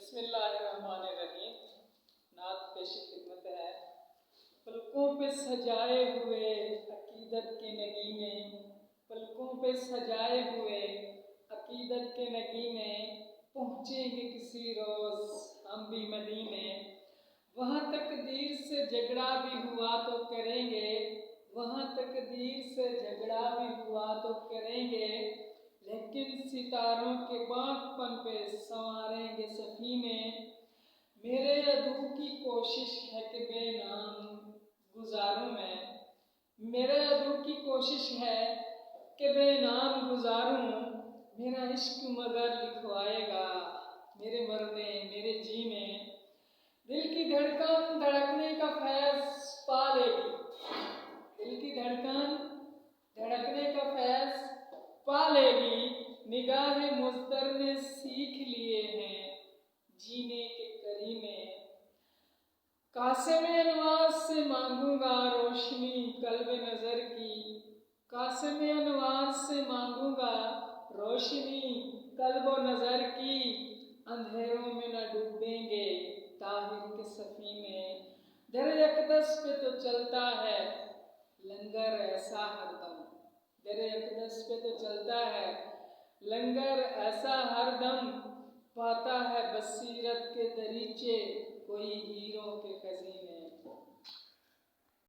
بسم اللہ الرحمن الرحیم۔ نعت پیش خدمت ہے۔ پلکوں پہ سجائے ہوئے عقیدت کے نگینے، پلکوں پہ سجائے ہوئے عقیدت کے نگینے، پہنچیں گے کسی روز ہم بھی مدینے۔ وہاں تقدیر سے جھگڑا بھی ہوا تو کریں گے، وہاں تقدیر سے جھگڑا بھی ہوا تو کریں گے، لیکن ستاروں کے باغ پن پہ سنواریں گے سفینے۔ میرے عدو کی کوشش ہے کہ بے نام گزاروں میں، میرے عدو کی کوشش ہے کہ بے نام گزاروں، میرا عشق مگر لکھوائے گا میرے مرنے میرے جینے۔ دل کی دھڑکن دھڑکنے کا فیض پا لے گی، دل کی دھڑکن دھڑکنے کا فیض پا لے گی، نگاہ مضطر نے سیکھ لیے ہیں جینے کے کرینے۔ قاسم انوار سے مانگوں گا روشنی قلب نظر کی، قاسم انوار سے مانگوں گا روشنی قلب و نظر کی، اندھیروں میں نہ ڈوبیں گے طاہر کے سفینے۔ در اقدس پہ تو چلتا ہے لنگر ایسا ہر دم، در اقدس پہ تو چلتا ہے لنگر ایسا ہر دم، پاتا ہے بصیرت کے دریچے کوئی ہیروں کے خزینے۔